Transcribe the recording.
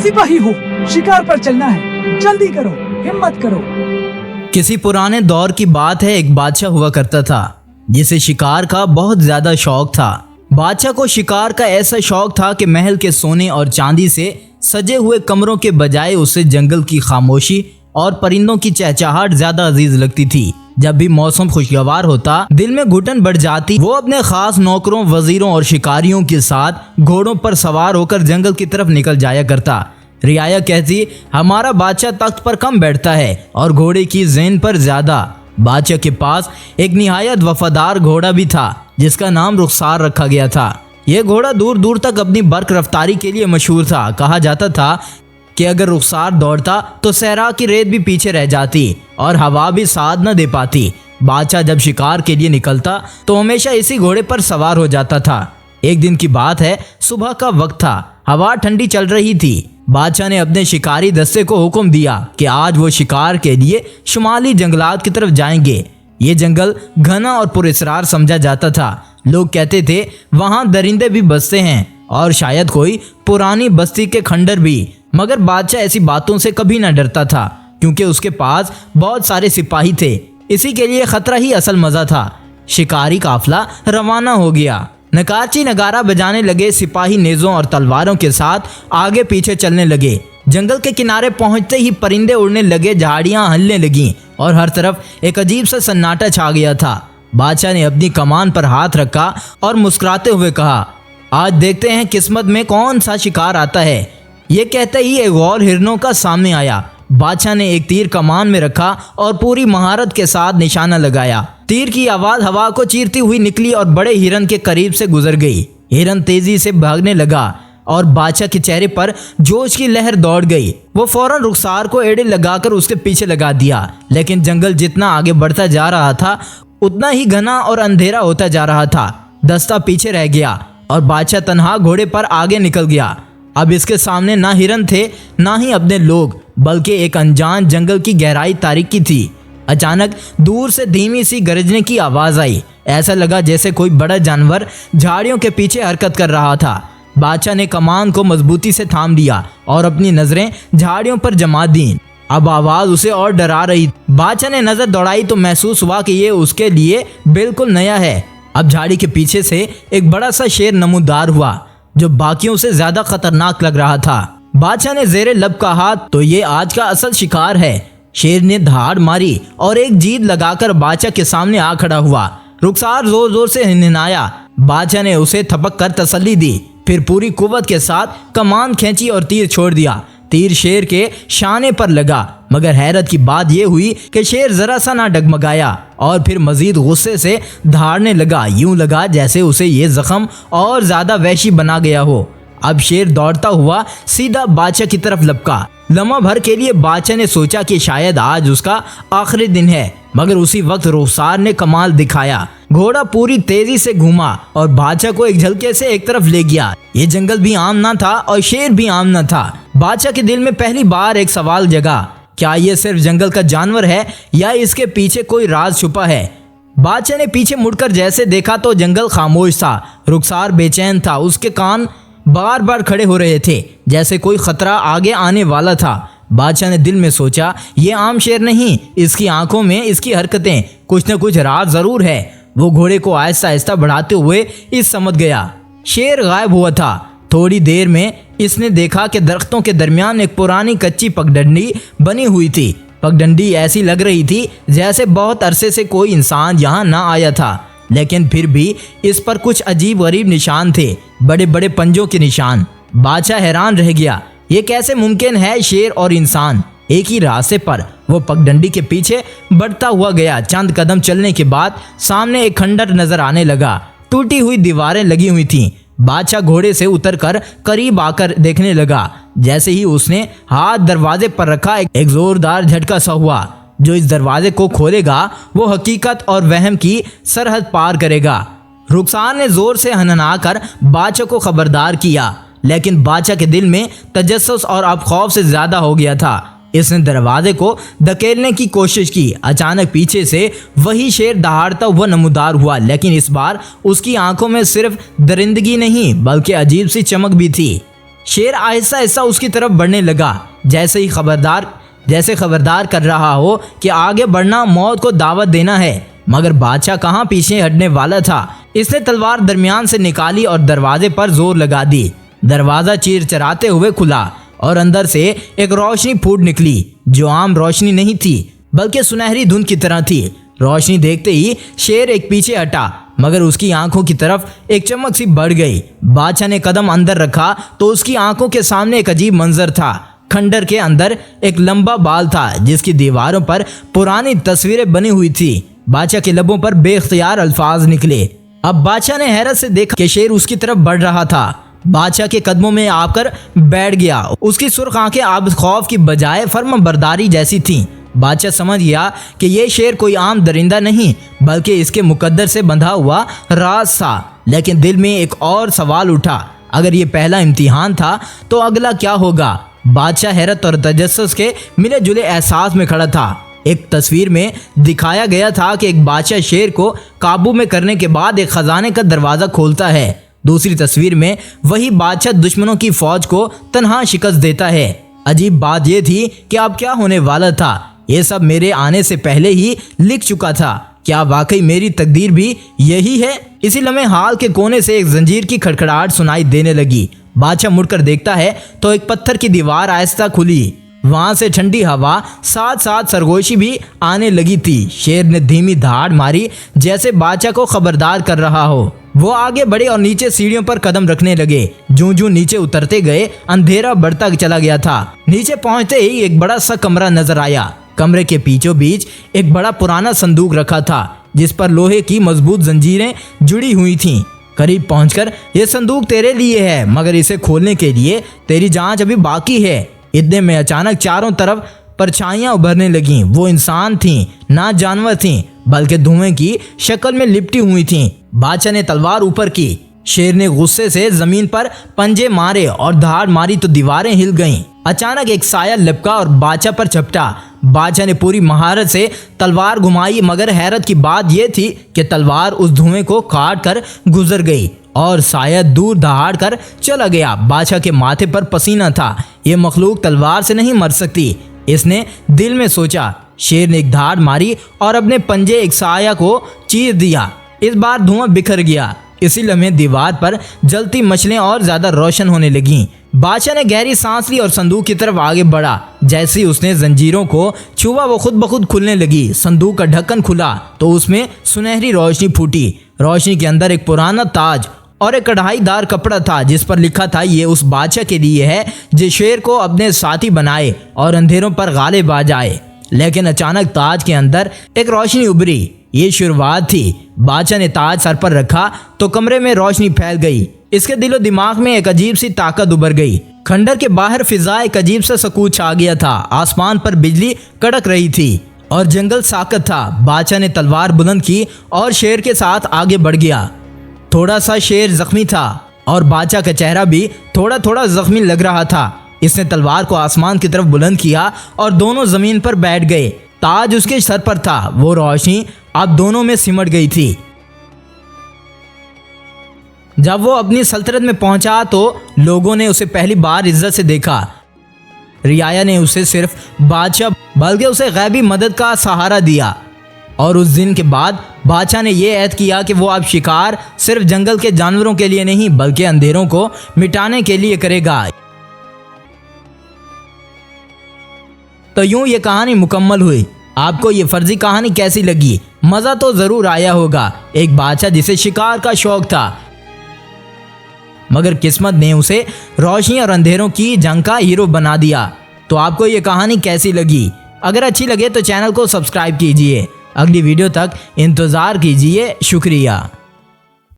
सिपाही हो, शिकार पर चलना है, जल्दी करो, हिम्मत करो। किसी पुराने दौर की बात है। एक बादशाह हुआ करता था जिसे शिकार का बहुत ज्यादा शौक था। बादशाह को शिकार का ऐसा शौक था कि महल के सोने और चांदी से सजे हुए कमरों के बजाय उसे जंगल की खामोशी और परिंदों की चहचहाहट ज्यादा अजीज लगती थी। जब भी मौसम खुशगवार होता, दिल में घुटन बढ़ जाती। वो अपने खास नौकरों, वजीरों और शिकारियों के साथ घोड़ों पर सवार होकर जंगल की तरफ निकल जाया करता। रियाया कहती, हमारा बादशाह तख्त पर कम बैठता है और घोड़े की ज़ेन पर ज्यादा। बादशाह के पास एक निहायत वफादार घोड़ा भी था जिसका नाम रुखसार रखा गया था। यह घोड़ा दूर दूर तक अपनी बर्क रफ्तारी के लिए मशहूर था। कहा जाता था कि अगर रुखसार दौड़ता तो सहरा की रेत भी पीछे रह जाती और हवा भी साथ न दे पाती। बादशाह जब शिकार के लिए निकलता तो हमेशा इसी घोड़े पर सवार हो जाता था। एक दिन की बात है, सुबह का वक्त था, हवा ठंडी चल रही थी। बादशाह ने अपने शिकारी दस्ते को हुक्म दिया कि आज वो शिकार के लिए शुमाली जंगलात की तरफ जाएंगे। ये जंगल घना और पुरस्रार समझा जाता था। लोग कहते थे वहाँ दरिंदे भी बसते हैं और शायद कोई पुरानी बस्ती के खंडर भी। मगर बादशाह ऐसी बातों से कभी न डरता था क्योंकि उसके पास बहुत सारे सिपाही थे। इसी के लिए खतरा ही असल मजा था। शिकारी काफिला रवाना हो गया। नकारची नगारा बजाने लगे। सिपाही नेज़ों और तलवारों के साथ आगे पीछे चलने लगे। जंगल के किनारे पहुंचते ही परिंदे उड़ने लगे, झाड़ियां हिलने लगीं और हर तरफ एक अजीब सा सन्नाटा छा गया था। बादशाह ने अपनी कमान पर हाथ रखा और मुस्कुराते हुए कहा, आज देखते हैं किस्मत में कौन सा शिकार आता है। ये कहते ही एक और हिरनों का सामने आया। बादशाह ने एक तीर कमान में रखा और पूरी महारत के साथ निशाना लगाया। तीर की आवाज हवा को चीरती हुई निकली और बड़े हिरन के करीब से गुजर गई। हिरन तेजी से भागने लगा और बादशाह के चेहरे पर जोश की लहर दौड़ गई। वो फौरन रुखसार को एड़े लगाकर उसके पीछे लगा दिया। लेकिन जंगल जितना आगे बढ़ता जा रहा था उतना ही घना और अंधेरा होता जा रहा था। दस्ता पीछे रह गया और बादशाह तन्हा घोड़े पर आगे निकल गया। अब इसके सामने ना हिरन थे ना ही अपने लोग, बल्कि एक अनजान जंगल की गहराई तारीकी थी। अचानक दूर से धीमी सी गरजने की आवाज आई। ऐसा लगा जैसे कोई बड़ा जानवर झाड़ियों के पीछे हरकत कर रहा था। बादशाह ने कमान को मजबूती से थाम लिया और अपनी नजरें झाड़ियों पर जमा दी। अब आवाज उसे और डरा रही। बादशाह ने नजर दौड़ाई तो महसूस हुआ कि ये उसके लिए बिल्कुल नया है। अब झाड़ी के पीछे से एक बड़ा सा शेर नमूदार हुआ जो बाकियों से ज्यादा खतरनाक लग रहा था। बादशाह ने जेरे लब कहा, तो ये आज का असल शिकार है। शेर ने दहाड़ मारी और एक जीद लगाकर बादशाह के सामने आ खड़ा हुआ। रुखसार जोर जोर से हिनहिनाया। बादशाह ने उसे थपक कर तसल्ली दी, फिर पूरी कुव्वत के साथ कमान खींची और तीर छोड़ दिया। तीर शेर के शाने पर लगा, मगर हैरत की बात यह हुई कि शेर जरा सा ना डगमगाया और फिर मजीद गुस्से से दहाड़ने लगा। यूं लगा जैसे उसे ये जख्म और ज्यादा वहशी बना गया हो। अब शेर दौड़ता हुआ सीधा बादशाह की तरफ लपका। लम्हा भर के लिए बादशाह ने सोचा कि शायद आज उसका आखिरी दिन है, मगर उसी वक्त रुखसार ने कमाल दिखाया। घोड़ा पूरी तेजी से घूमा और बादशाह को एक झलके से एक तरफ ले गया। ये जंगल भी आम न था और शेर भी आम न था। बादशाह के दिल में पहली बार एक सवाल जगा, क्या ये सिर्फ जंगल का जानवर है या इसके पीछे कोई राज छुपा है। बादशाह ने पीछे मुड़कर जैसे देखा तो जंगल खामोश था। रुखसार बेचैन था, उसके कान बार बार खड़े हो रहे थे जैसे कोई खतरा आगे आने वाला था। बादशाह ने दिल में सोचा, ये आम शेर नहीं, इसकी आंखों में, इसकी हरकतें, कुछ न कुछ राज जरूर है। वो घोड़े को आहिस्ता आहिस्ता बढ़ाते हुए इस समझ गया। शेर गायब हुआ था। थोड़ी देर में इसने देखा कि दरख्तों के दरमियान एक पुरानी कच्ची पगडंडी बनी हुई थी। पगडंडी ऐसी लग रही थी जैसे बहुत अरसे से कोई इंसान यहाँ ना आया था, लेकिन फिर भी इस पर कुछ अजीब गरीब निशान थे, बड़े बड़े पंजों के निशान। बादशाह हैरान रह गया, ये कैसे मुमकिन है शेर और इंसान एक ही रास्ते पर। वो पगडंडी के पीछे बढ़ता हुआ गया। चंद कदम चलने के बाद सामने एक खंडर नजर आने लगा। टूटी हुई दीवारें लगी हुई थीं। बादशाह घोड़े से उतरकर करीब आकर देखने लगा। जैसे ही उसने हाथ दरवाजे पर रखा, एक जोरदार झटका सा हुआ। जो इस दरवाजे को खोलेगा वो हकीकत और वहम की सरहद पार करेगा। रुखसार ने जोर से हनहनाकर बादशाह को खबरदार किया, लेकिन बादशाह के दिल में तजस्सुस और अब खौफ से ज्यादा हो गया था। इसने दरवाजे को धकेलने की कोशिश की। अचानक पीछे से वही शेर दहाड़ता हुआ नमूदार हुआ, लेकिन इस बार उसकी आंखों में सिर्फ दरिंदगी नहीं बल्कि अजीब सी चमक भी थी। शेर आहिस्ता आहिस्ता उसकी तरफ बढ़ने लगा, जैसे खबरदार कर रहा हो कि आगे बढ़ना मौत को दावत देना है। मगर बादशाह कहाँ पीछे हटने वाला था। इसने तलवार दरमियान से निकाली और दरवाजे पर जोर लगा दी। दरवाजा चीरचराते हुए खुला और अंदर से एक रोशनी फूट निकली, जो आम रोशनी नहीं थी बल्कि सुनहरी धुंध की तरह थी। रोशनी देखते ही शेर एक पीछे हटा, मगर उसकी आंखों की तरफ एक चमक सी बढ़ गई। बादशाह ने कदम अंदर रखा तो उसकी आंखों के सामने एक अजीब मंजर था। खंडर के अंदर एक लंबा बाल था, जिसकी दीवारों पर पुरानी तस्वीरें बनी हुई थी। बादशाह के लबों पर बेख्तियार अल्फाज निकले। अब बादशाह ने हैरत से देखा कि शेर उसकी तरफ बढ़ रहा था। बादशाह के कदमों में आकर बैठ गया। उसकी सुर्ख आंखें अब खौफ की बजाय फर्माबरदारी जैसी थीं। बादशाह समझ गया कि यह शेर कोई आम दरिंदा नहीं, बल्कि इसके मुकद्दर से बंधा हुआ राज था। लेकिन दिल में एक और सवाल उठा, अगर ये पहला इम्तिहान था तो अगला क्या होगा। बादशाह हैरत और तजस्सुस के मिले जुले एहसास में खड़ा था। एक तस्वीर में दिखाया गया था कि एक बादशाह शेर को काबू में करने के बाद एक खजाने का दरवाज़ा खोलता है। दूसरी तस्वीर में वही बादशाह दुश्मनों की फौज को तन्हा शिकस्त देता है। अजीब बात यह थी कि अब क्या होने वाला था। ये सब मेरे आने से पहले ही लिख चुका था। क्या वाकई मेरी तकदीर भी यही है। इसी लम्हे हाल के कोने से एक जंजीर की खड़खड़ाहट सुनाई देने लगी। बादशाह मुड़कर देखता है तो एक पत्थर की दीवार आहिस्ता खुली। वहां से ठंडी हवा साथ साथ सरगोशी भी आने लगी थी। शेर ने धीमी दहाड़ मारी, जैसे बादशाह को खबरदार कर रहा हो। वो आगे बढ़े और नीचे सीढ़ियों पर कदम रखने लगे। जूं नीचे उतरते गए अंधेरा बढ़ता चला गया था। नीचे पहुंचते ही एक बड़ा सा कमरा नजर आया। कमरे के बीचों बीच एक बड़ा पुराना संदूक रखा था, जिस पर लोहे की मजबूत जंजीरें जुड़ी हुई थीं। करीब पहुंचकर, यह संदूक तेरे लिए है, मगर इसे खोलने के लिए तेरी जांच अभी बाकी है। इतने में अचानक चारों तरफ परछाइयां उभरने लगीं। वो इंसान थीं, ना जानवर थीं, बल्कि धुएं की शक्ल में लिपटी हुई थीं। बादशाह ने तलवार ऊपर की। शेर ने गुस्से से जमीन पर पंजे मारे और दहाड़ मारी तो दीवारें हिल गईं। अचानक एक साया लपका और बादशाह पर झपटा। बादशाह ने पूरी महारत से तलवार घुमाई, मगर हैरत की बात यह थी कि तलवार उस धुएं को काट कर गुजर गई और साया दूर दहाड़ कर चला गया। बादशाह के माथे पर पसीना था। ये मखलूक तलवार से नहीं मर सकती, इसने दिल में सोचा। शेर ने एक दहाड़ मारी और अपने पंजे एक साया को चीर दिया। इस बार धुआं बिखर गया। इसी लम्हे दीवार पर जलती मछलियां और ज्यादा रोशन होने लगीं। बादशाह ने गहरी सांस ली और संदूक की तरफ आगे बढ़ा। जैसे ही उसने जंजीरों को छुआ, वो खुद ब खुद खुलने लगी। संदूक का ढक्कन खुला तो उसमें सुनहरी रोशनी फूटी। रोशनी के अंदर एक पुराना ताज और एक कढ़ाईदार कपड़ा था, जिस पर लिखा था, ये उस बादशाह के लिए है जो शेर को अपने साथी बनाए और अंधेरों पर गालिब आ जाए। लेकिन अचानक ताज के अंदर एक रोशनी उभरी। ये शुरुआत थी। बादशाह ने ताज सर पर रखा तो कमरे में रोशनी फैल गई। इसके दिलो दिमाग में एक अजीब सी ताकत उभर गई। खंडर के बाहर फिजा एक अजीब सा सकून छा गया था। आसमान पर बिजली कड़क रही थी और जंगल साकत था। बादशाह ने तलवार बुलंद की और शेर के साथ आगे बढ़ गया। थोड़ा सा शेर जख्मी था और बादशाह का चेहरा भी थोड़ा थोड़ा जख्मी लग रहा था। इसने तलवार को आसमान की तरफ बुलंद किया और दोनों जमीन पर बैठ गए। ताज उसके सर पर था। वो रोशनी अब दोनों में सिमट गई थी। जब वो अपनी सल्तनत में पहुंचा तो लोगों ने उसे पहली बार इज्जत से देखा। रियाया ने उसे सिर्फ बादशाह बल्कि उसे गैबी मदद का सहारा दिया। और उस दिन के बाद बादशाह ने यह ऐद किया कि वो अब शिकार सिर्फ जंगल के जानवरों के लिए नहीं, बल्कि अंधेरों को मिटाने के लिए करेगा। तो यूं ये कहानी मुकम्मल हुई। आपको ये फर्जी कहानी कैसी लगी? मज़ा तो ज़रूर आया होगा। एक बादशाह जिसे शिकार का शौक था, मगर किस्मत ने उसे रोशनी और अंधेरों की जंग का हीरो बना दिया। तो आपको ये कहानी कैसी लगी? अगर अच्छी लगे तो चैनल को सब्सक्राइब कीजिए। अगली वीडियो तक इंतज़ार कीजिए। शुक्रिया।